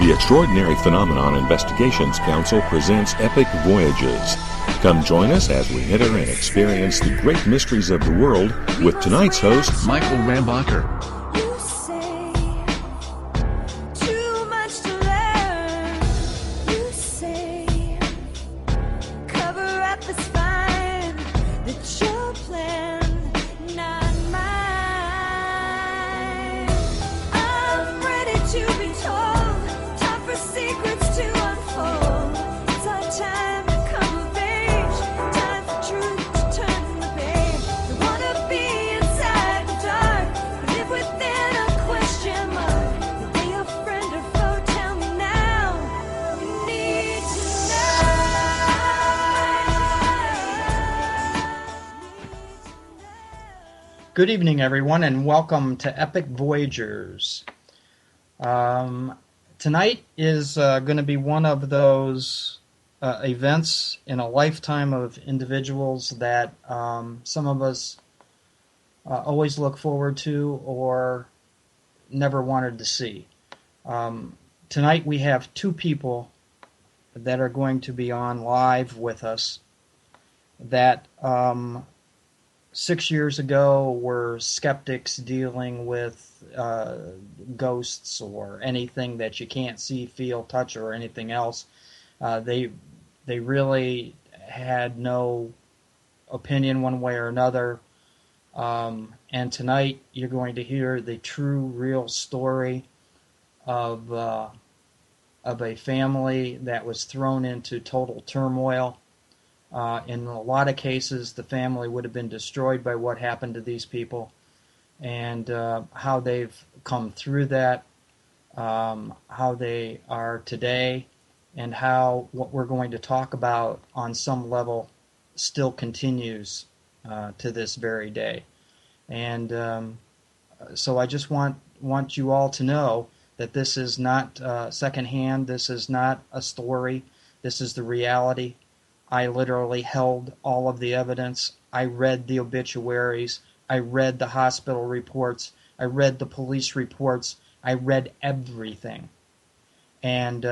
The Extraordinary Phenomenon Investigations Council presents Epic Voyages. Come join us as we enter and experience the great mysteries of the world with tonight's host, Michael Rambacher. Good evening, everyone, and welcome to Epic Voyagers. Tonight is going to be one of those events in a lifetime of individuals that some of us always look forward to or never wanted to see. Tonight we have two people that are going to be on live with us that 6 years ago were skeptics dealing with ghosts or anything that you can't see, feel, touch, or anything else. They really had no opinion one way or another. And tonight you're going to hear the true, real story of a family that was thrown into total turmoil. In a lot of cases, the family would have been destroyed by what happened to these people, and how they've come through that, how they are today, and how what we're going to talk about on some level still continues to this very day. And so I just want you all to know that this is not secondhand. This is not a story. This is the reality. I literally held all of the evidence. I read the obituaries. I read the hospital reports. I read the police reports. I read everything. And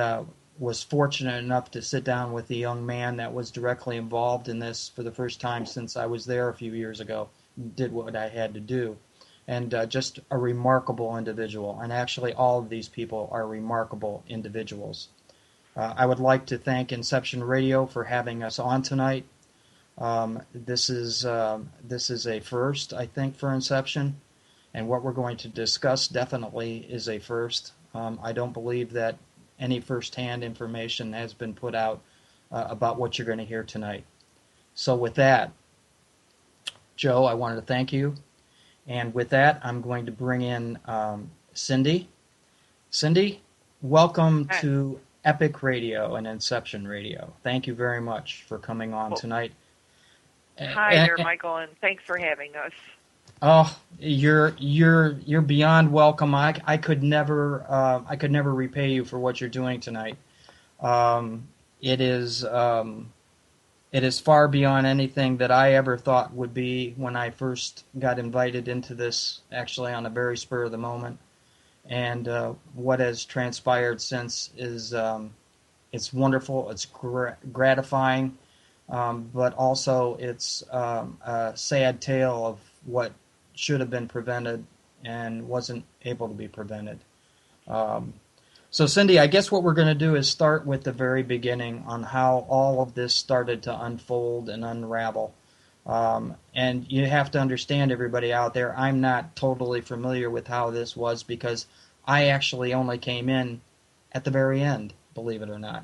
was fortunate enough to sit down with the young man that was directly involved in this for the first time since I was there a few years ago. Did what I had to do. And just a remarkable individual. And actually all of these people are remarkable individuals. I would like to thank Inception Radio for having us on tonight. This is a first, I think, for Inception, and what we're going to discuss definitely is a first. I don't believe that any first-hand information has been put out about what you're going to hear tonight. So with that, Joe, I wanted to thank you, and with that, I'm going to bring in Cindy. Cindy, welcome to Epic Radio and Inception Radio. Thank you very much for coming on tonight. Hi there, Michael, and thanks for having us. Oh, you're beyond welcome. I could never repay you for what you're doing tonight. It is far beyond anything that I ever thought would be when I first got invited into this. Actually, on the very spur of the moment. And what has transpired since is it's wonderful, it's gratifying, but also it's a sad tale of what should have been prevented and wasn't able to be prevented. So Cindy, I guess what we're going to do is start with the very beginning on how all of this started to unfold and unravel. And you have to understand, everybody out there, I'm not totally familiar with how this was because I actually only came in at the very end, believe it or not.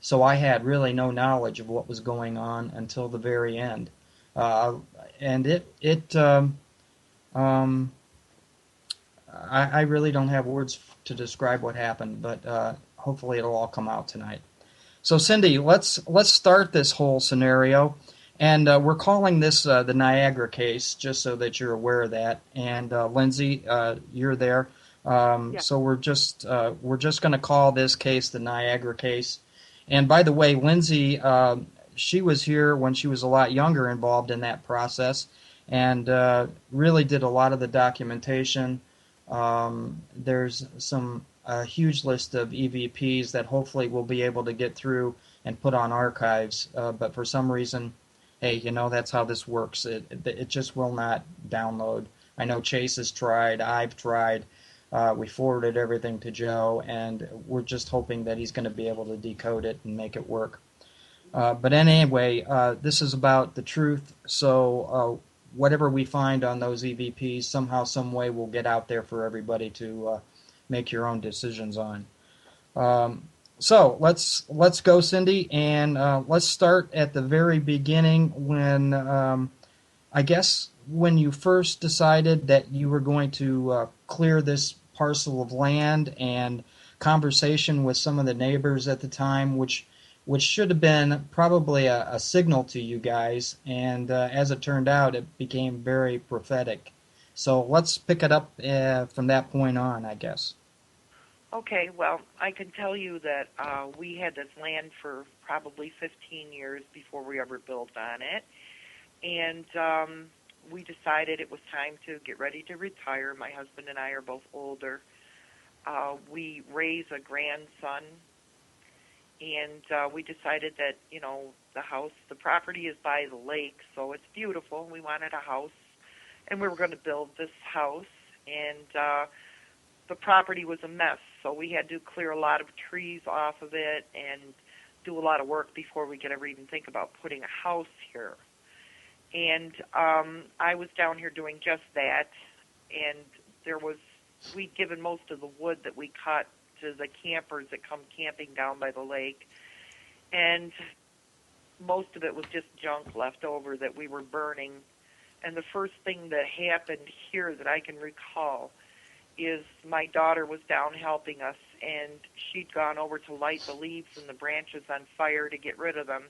So I had really no knowledge of what was going on until the very end. Uh, and um, I really don't have words to describe what happened, but hopefully it'll all come out tonight. So Cindy, let's start this whole scenario, and we're calling this the Niagara case, just so that you're aware of that. And Lindsay, you're there, Yeah. so we're just going to call this case the Niagara case. And by the way, Lindsay, she was here when she was a lot younger, involved in that process, and really did a lot of the documentation. There's some a huge list of EVPs that hopefully we'll be able to get through and put on archives. But for some reason, hey, that's how this works. It just will not download. I know Chase has tried. I've tried. We forwarded everything to Joe, and we're just hoping that he's going to be able to decode it and make it work. But anyway, this is about the truth. So whatever we find on those EVPs, somehow, some way, will get out there for everybody to make your own decisions on. So let's go, Cindy, and let's start at the very beginning when I guess when you first decided that you were going to clear this parcel of land, and conversation with some of the neighbors at the time, which should have been probably a signal to you guys, and as it turned out, it became very prophetic. So let's pick it up from that point on, I guess. Okay, well, I can tell you that we had this land for probably 15 years before we ever built on it. And we decided it was time to get ready to retire. My husband and I are both older. We raise a grandson, and we decided that, the property is by the lake, so it's beautiful. We wanted a house, and we were going to build this house, and the property was a mess, so we had to clear a lot of trees off of it and do a lot of work before we could ever even think about putting a house here. And I was down here doing just that, and we'd given most of the wood that we cut to the campers that come camping down by the lake, and most of it was just junk left over that we were burning. And the first thing that happened here that I can recall is my daughter was down helping us, and she'd gone over to light the leaves and the branches on fire to get rid of them.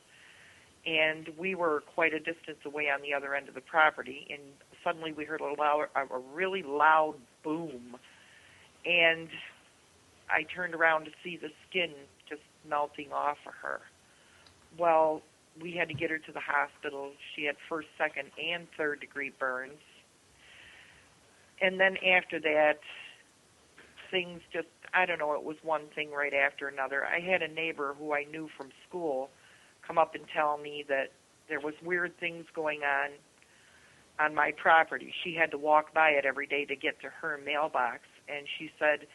And we were quite a distance away on the other end of the property, and suddenly we heard a really loud boom. And I turned around to see the skin just melting off of her. Well, we had to get her to the hospital. She had first, second, and third degree burns. And then after that, things just, I don't know, it was one thing right after another. I had a neighbor who I knew from school come up and tell me that there was weird things going on my property. She had to walk by it every day to get to her mailbox, and she said,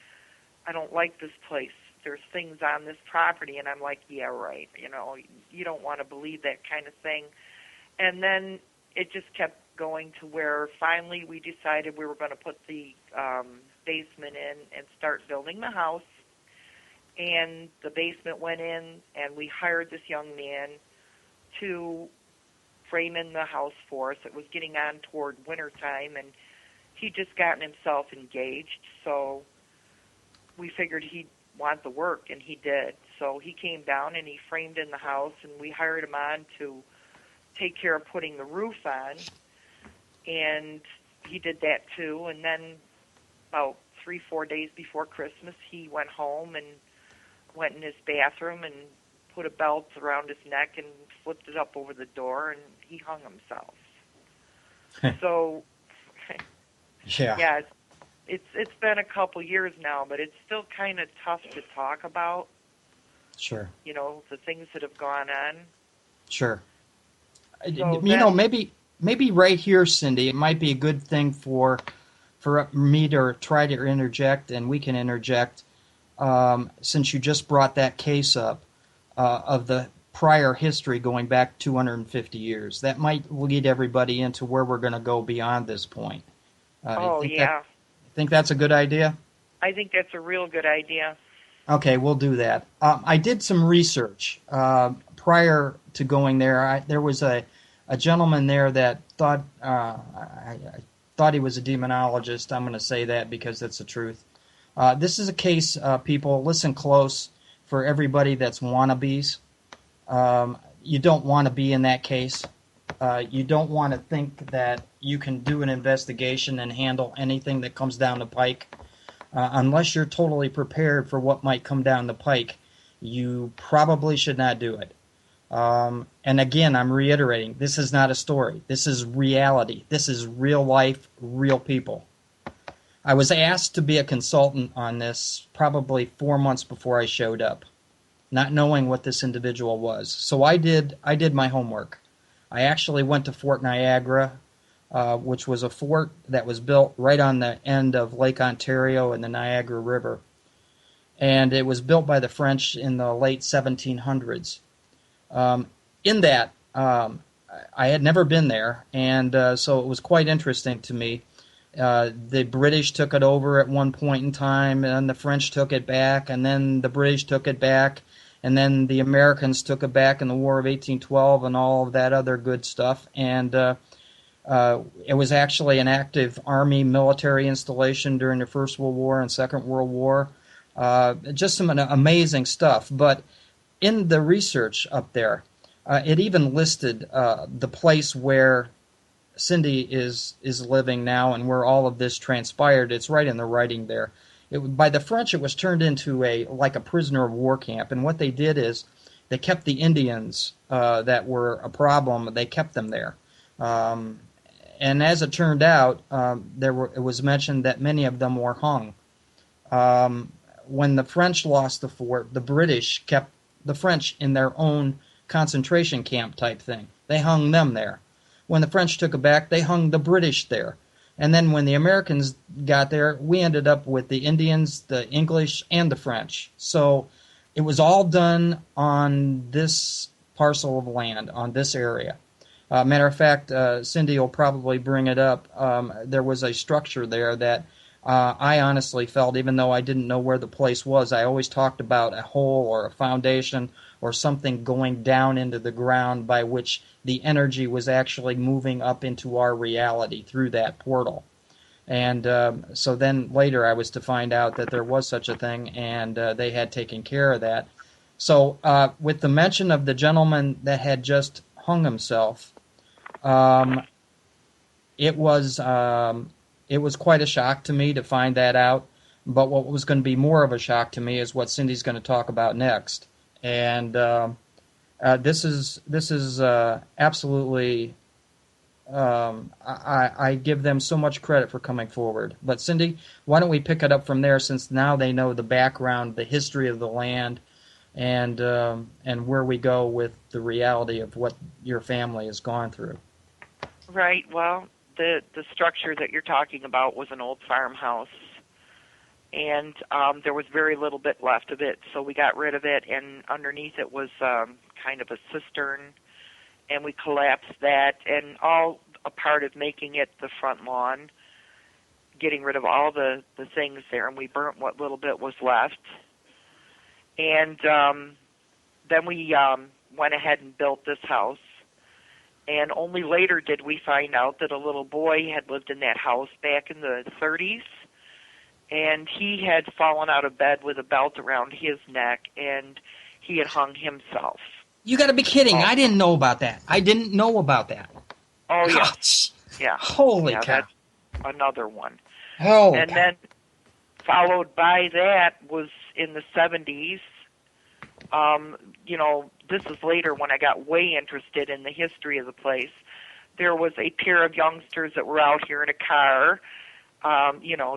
I don't like this place. There's things on this property. And I'm like, yeah, right. You don't want to believe that kind of thing. And then it just kept going to where finally we decided we were going to put the basement in and start building the house. And the basement went in, and we hired this young man to frame in the house for us. It was getting on toward wintertime, and he'd just gotten himself engaged, so we figured he'd want the work, and he did. So he came down, and he framed in the house, and we hired him on to take care of putting the roof on, and he did that too. And then about 3-4 days before Christmas, he went home and went in his bathroom and put a belt around his neck and flipped it up over the door, and he hung himself. So, yeah, it's been a couple years now, but it's still kind of tough to talk about. Sure. The things that have gone on. Sure. So maybe right here, Cindy, it might be a good thing for me to try to interject, and we can interject. Since you just brought that case up of the prior history going back 250 years, that might lead everybody into where we're going to go beyond this point. Yeah. Think that's a good idea? I think that's a real good idea. Okay, we'll do that. I did some research prior to going there. There was a gentleman there that thought I thought he was a demonologist. I'm going to say that because that's the truth. This is a case, people, listen close, for everybody that's wannabes. You don't want to be in that case. You don't want to think that you can do an investigation and handle anything that comes down the pike. Unless you're totally prepared for what might come down the pike, you probably should not do it. And again, I'm reiterating, this is not a story. This is reality. This is real life, real people. I was asked to be a consultant on this probably 4 months before I showed up, not knowing what this individual was. So I did my homework. I actually went to Fort Niagara, which was a fort that was built right on the end of Lake Ontario and the Niagara River. And it was built by the French in the late 1700s. In that, I had never been there, and so it was quite interesting to me. The British took it over at one point in time, and the French took it back, and then the British took it back, and then the Americans took it back in the War of 1812 and all of that other good stuff. And it was actually an active Army military installation during the First World War and Second World War. Just some amazing stuff. But in the research up there, it even listed the place where Cindy is living now and where all of this transpired. It's right in the writing there. By the French, it was turned into a prisoner of war camp. And what they did is they kept the Indians that were a problem. They kept them there. And as it turned out, it was mentioned that many of them were hung. When the French lost the fort, the British kept the French in their own concentration camp type thing. They hung them there. When the French took it back, they hung the British there. And then when the Americans got there, we ended up with the Indians, the English, and the French. So it was all done on this parcel of land, on this area. Matter of fact, Cindy will probably bring it up. There was a structure there that I honestly felt, even though I didn't know where the place was, I always talked about a hole or a foundation or something going down into the ground by which the energy was actually moving up into our reality through that portal. And so then later I was to find out that there was such a thing, and they had taken care of that. So with the mention of the gentleman that had just hung himself, it was quite a shock to me to find that out. But what was going to be more of a shock to me is what Cindy's going to talk about next. And this is absolutely. I give them so much credit for coming forward. But Cindy, why don't we pick it up from there, since now they know the background, the history of the land, and where we go with the reality of what your family has gone through. Right. Well, the structure that you're talking about was an old farmhouse, and there was very little bit left of it, so we got rid of it, and underneath it was kind of a cistern, and we collapsed that, and all a part of making it the front lawn, getting rid of all the things there, and we burnt what little bit was left. And then we went ahead and built this house. And only later did we find out that a little boy had lived in that house back in the 30s. And he had fallen out of bed with a belt around his neck, and he had hung himself. You got to be kidding. I didn't know about that. Oh, yeah. Gosh. Yeah. Holy cow. That's another one. Oh, and then followed by that was in the 70s. This is later when I got way interested in the history of the place. There was a pair of youngsters that were out here in a car,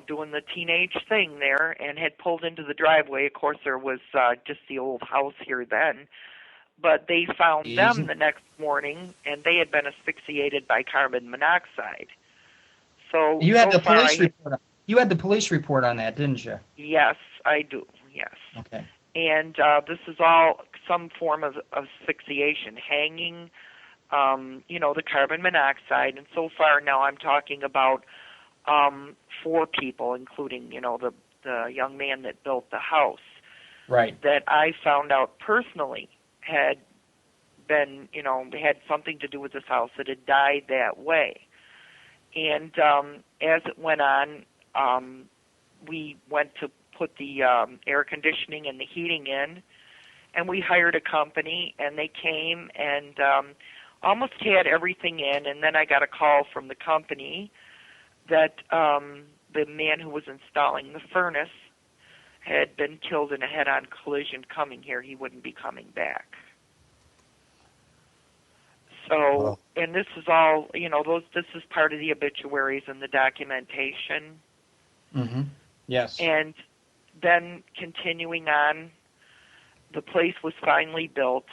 doing the teenage thing there, and had pulled into the driveway. Of course, there was just the old house here then. But they found them the next morning, and they had been asphyxiated by carbon monoxide. So you had the police report. You had the police report on that, didn't you? Yes, I do. Yes. Okay. And this is all some form of asphyxiation, hanging, the carbon monoxide. And so far now I'm talking about 4 people, including, the young man that built the house. Right. that I found out personally had been, had something to do with this house, that had died that way. And as it went on, we went to put the air conditioning and the heating in, and we hired a company, and they came and almost had everything in, and then I got a call from the company that the man who was installing the furnace had been killed in a head-on collision coming here. He wouldn't be coming back. So, and this is all, this is part of the obituaries and the documentation. Mm-hmm. Yes. And then continuing on, the place was finally built,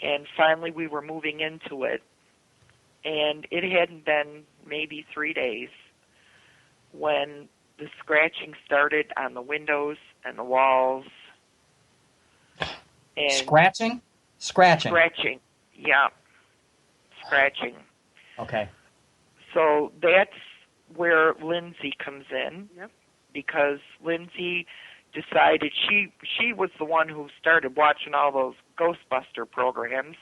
and finally we were moving into it, and it hadn't been maybe 3 days when the scratching started on the windows and the walls. And Scratching? Scratching, yeah. Scratching. Okay. So that's where Lindsay comes in. Yep. Because Lindsay decided she was the one who started watching all those Ghostbuster programs,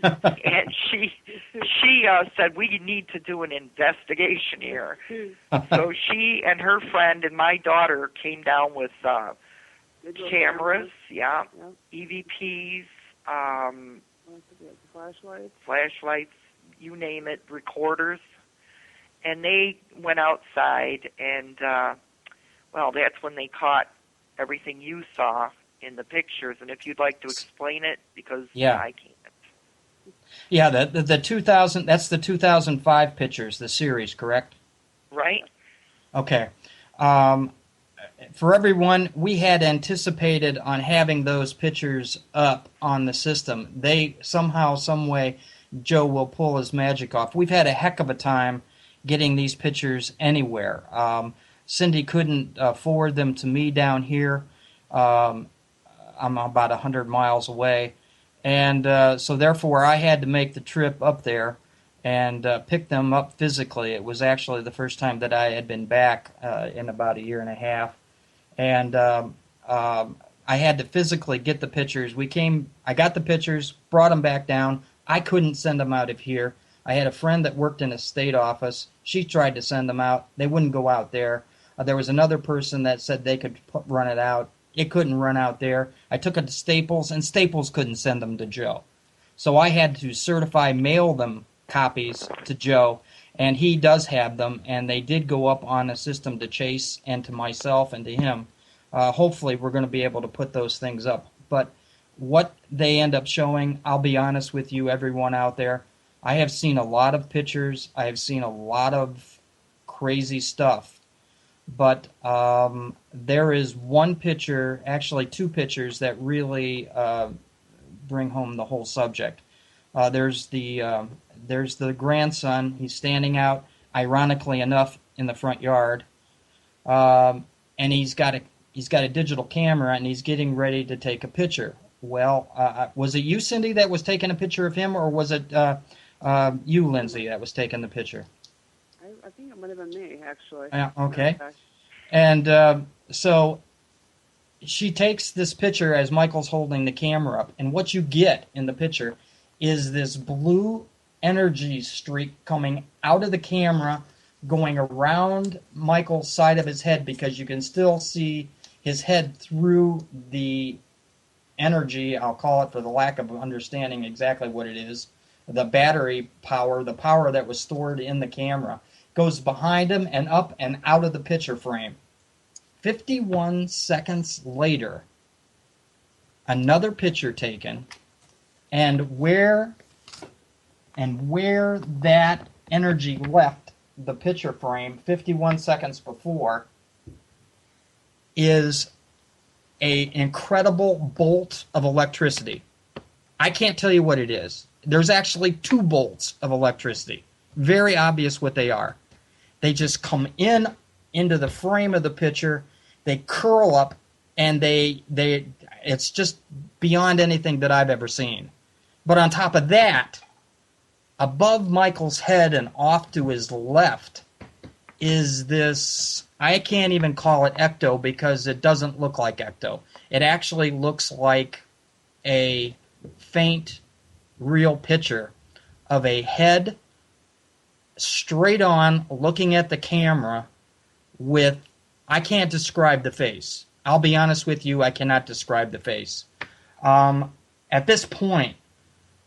and she said, we need to do an investigation here. So she and her friend and my daughter came down with cameras, yeah, EVPs, flashlights, you name it, recorders, and they went outside, and that's when they caught everything you saw in the pictures. And if you'd like to explain it, because I can't. Yeah, the 2000, that's the 2005 pictures, the series, correct? Right. Okay. For everyone, we had anticipated on having those pictures up on the system. They somehow, some way, Joe will pull his magic off. We've had a heck of a time getting these pictures anywhere. Cindy couldn't forward them to me down here. I'm about 100 miles away. And so therefore I had to make the trip up there and pick them up physically. It was actually the first time that I had been back in about a year and a half. And I had to physically get the pictures. I got the pictures, brought them back down. I couldn't send them out of here. I had a friend that worked in a state office. She tried to send them out. They wouldn't go out there. There was another person that said they could run it out. It couldn't run out there. I took it to Staples, and Staples couldn't send them to Joe. So I had to mail them copies to Joe, and he does have them, and they did go up on a system to Chase and to myself and to him. Hopefully we're going to be able to put those things up. But what they end up showing, I'll be honest with you, everyone out there, I have seen a lot of pictures. I have seen a lot of crazy stuff. But there is one picture, actually two pictures, that really bring home the whole subject. There's the grandson. He's standing out, ironically enough, in the front yard, and he's got a digital camera, and he's getting ready to take a picture. Well, was it you, Cindy, that was taking a picture of him, or was it you, Lindsay, that was taking the picture? I think it might have been me, actually. Okay. And so she takes this picture as Michael's holding the camera up, and what you get in the picture is this blue energy streak coming out of the camera, going around Michael's side of his head, because you can still see his head through the energy, I'll call it, for the lack of understanding exactly what it is, the battery power, the power that was stored in the camera, goes behind him and up and out of the picture frame. 51 seconds later, another picture taken, and where that energy left the picture frame 51 seconds before is an incredible bolt of electricity. I can't tell you what it is. There's actually two bolts of electricity. Very obvious what they are. They just come into the frame of the picture, they curl up, and it's just beyond anything that I've ever seen. But on top of that, above Michael's head and off to his left is this, I can't even call it ecto because it doesn't look like ecto. It actually looks like a faint, real picture of a head straight on looking at the camera with, I can't describe the face. I'll be honest with you, I cannot describe the face. At this point,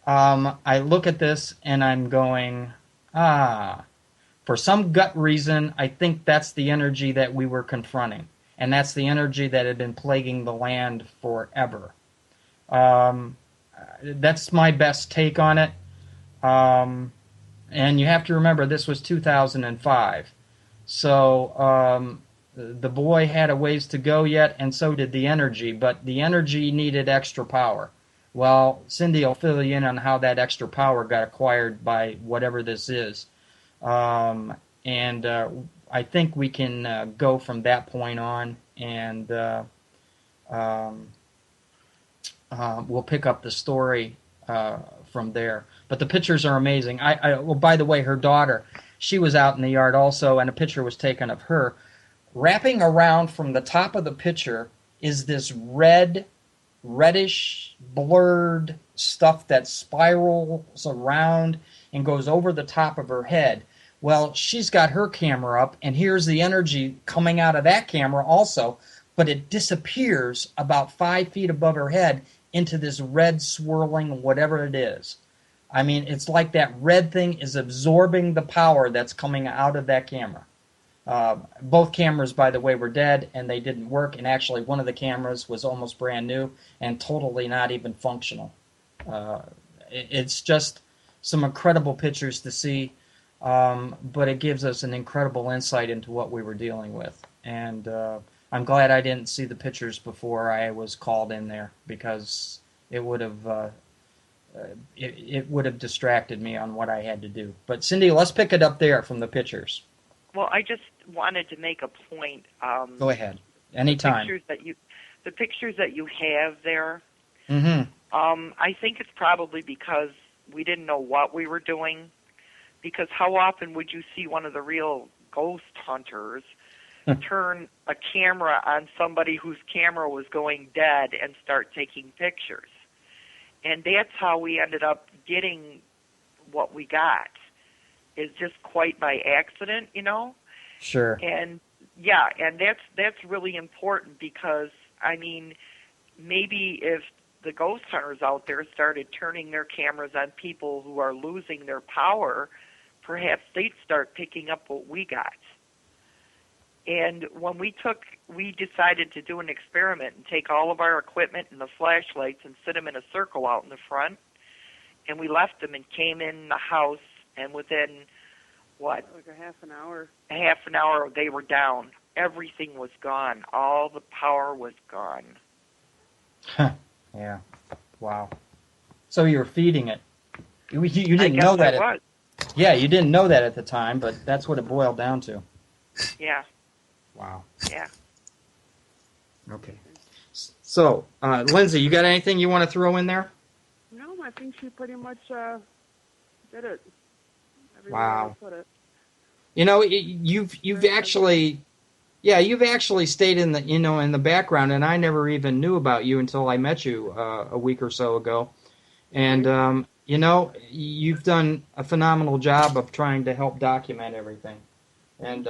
I look at this and I'm going, for some gut reason, I think that's the energy that we were confronting. And that's the energy that had been plaguing the land forever. That's my best take on it. And you have to remember, this was 2005. So the boy had a ways to go yet, and so did the energy. But the energy needed extra power. Well, Cindy will fill you in on how that extra power got acquired by whatever this is. And I think we can go from that point on, and we'll pick up the story from there. But the pictures are amazing. Well, by the way, her daughter, she was out in the yard also, and a picture was taken of her. Wrapping around from the top of the picture is this reddish, blurred stuff that spirals around and goes over the top of her head. Well, she's got her camera up, and here's the energy coming out of that camera also, but it disappears about 5 feet above her head into this red swirling whatever it is. I mean, it's like that red thing is absorbing the power that's coming out of that camera. Both cameras, by the way, were dead, and they didn't work, and actually one of the cameras was almost brand new and totally not even functional. It's just some incredible pictures to see, but it gives us an incredible insight into what we were dealing with. And I'm glad I didn't see the pictures before I was called in there, because it would have it would have distracted me on what I had to do. But Cindy, let's pick it up there from the pictures. Well, I just wanted to make a point. Go ahead, anytime. The pictures that you have there. Mm-hmm. I think it's probably because we didn't know what we were doing. Because how often would you see one of the real ghost hunters turn a camera on somebody whose camera was going dead and start taking pictures? And that's how we ended up getting what we got, is just quite by accident, you know? Sure. And yeah, and that's really important, because I mean, maybe if the ghost hunters out there started turning their cameras on people who are losing their power, perhaps they'd start picking up what we got. And when we decided to do an experiment and take all of our equipment and the flashlights and sit them in a circle out in the front, and we left them and came in the house, and within, what? Like a half an hour. A half an hour, they were down. Everything was gone. All the power was gone. Yeah. Wow. So you were feeding it. You didn't know that. Yeah, you didn't know that at the time, but that's what it boiled down to. Yeah. Wow. Yeah. Okay. So, Lindsay, you got anything you want to throw in there? No, I think she pretty much did it. Wow. Put it. You know, you've actually stayed in the in the background, and I never even knew about you until I met you a week or so ago. And you've done a phenomenal job of trying to help document everything, and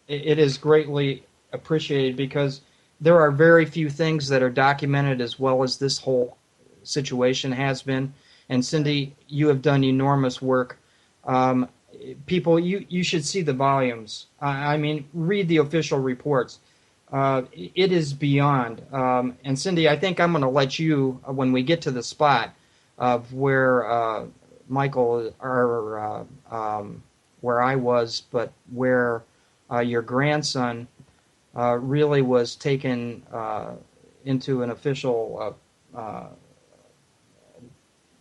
it is greatly appreciated, because there are very few things that are documented as well as this whole situation has been. And Cindy, you have done enormous work. People, you should see the volumes. I mean, read the official reports. It is beyond. And Cindy, I think I'm going to let you, when we get to the spot of where Michael, or where I was, but where your grandson really was taken into an official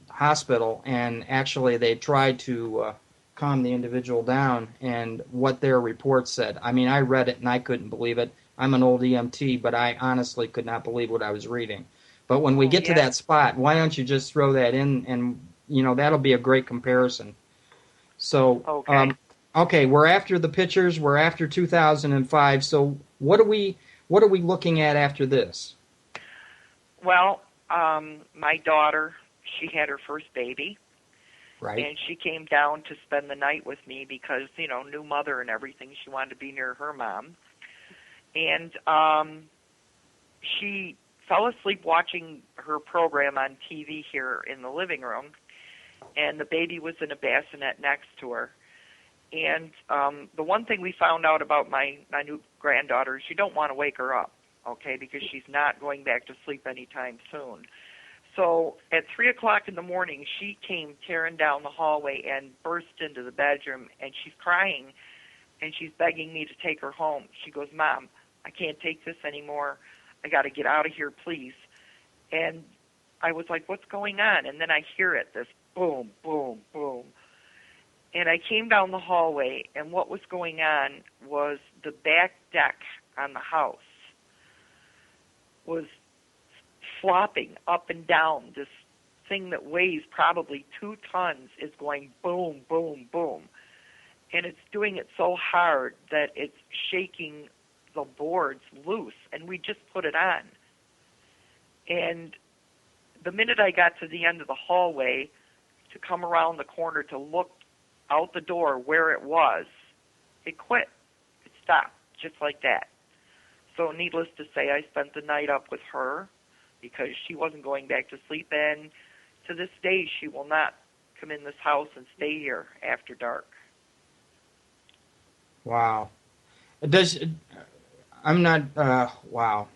hospital, and actually they tried to calm the individual down, and what their report said. I mean, I read it and I couldn't believe it. I'm an old EMT, but I honestly could not believe what I was reading. But when we get to that spot, why don't you just throw that in, and that'll be a great comparison. So, okay. Okay, we're after the pictures. We're after 2005. So what are we looking at after this? Well, my daughter, she had her first baby, Right. and she came down to spend the night with me because, new mother and everything. She wanted to be near her mom. And she fell asleep watching her program on TV here in the living room, and the baby was in a bassinet next to her. And the one thing we found out about my new granddaughter is you don't want to wake her up, okay, because she's not going back to sleep anytime soon. So at 3 o'clock in the morning, she came tearing down the hallway and burst into the bedroom, and she's crying, and she's begging me to take her home. She goes, "Mom, I can't take this anymore. I got to get out of here, please." And I was like, "What's going on?" And then I hear it, this boom, boom, boom. And I came down the hallway, and what was going on was the back deck on the house was flopping up and down. This thing that weighs probably 2 tons is going boom, boom, boom. And it's doing it so hard that it's shaking the boards loose, and we just put it on. And the minute I got to the end of the hallway to come around the corner to look out the door where it was, it quit. It stopped, just like that. So needless to say, I spent the night up with her because she wasn't going back to sleep, and to this day she will not come in this house and stay here after dark. Wow. Does I'm not. Wow.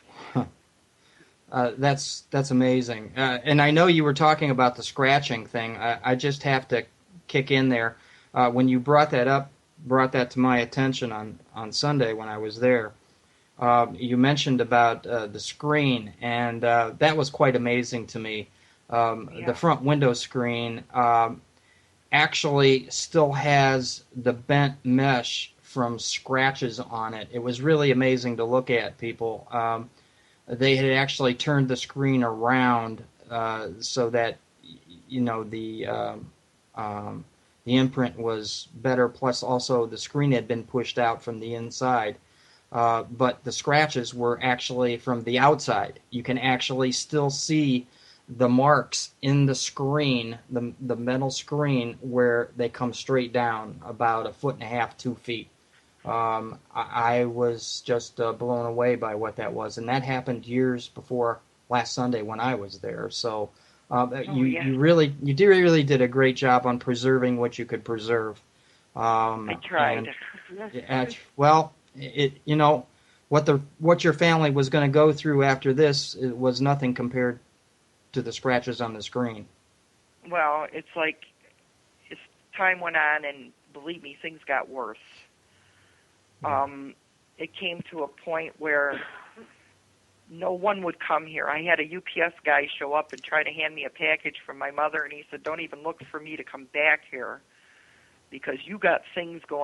That's amazing. And I know you were talking about the scratching thing. I just have to kick in there. When you brought that to my attention on Sunday when I was there. You mentioned about the screen, and that was quite amazing to me. The front window screen actually still has the bent mesh from scratches on it. It was really amazing to look at, people. They had actually turned the screen around so that the imprint was better. Plus, also the screen had been pushed out from the inside. But the scratches were actually from the outside. You can actually still see the marks in the screen, the metal screen, where they come straight down about 1.5 to 2 feet. I was just blown away by what that was, and that happened years before last Sunday when I was there. So you really did a great job on preserving what you could preserve. I tried. Well, what your family was going to go through after this, it was nothing compared to the scratches on the screen. Well, it's like as time went on, and believe me, things got worse. It came to a point where no one would come here. I had a UPS guy show up and try to hand me a package from my mother, and he said, "Don't even look for me to come back here because you got things going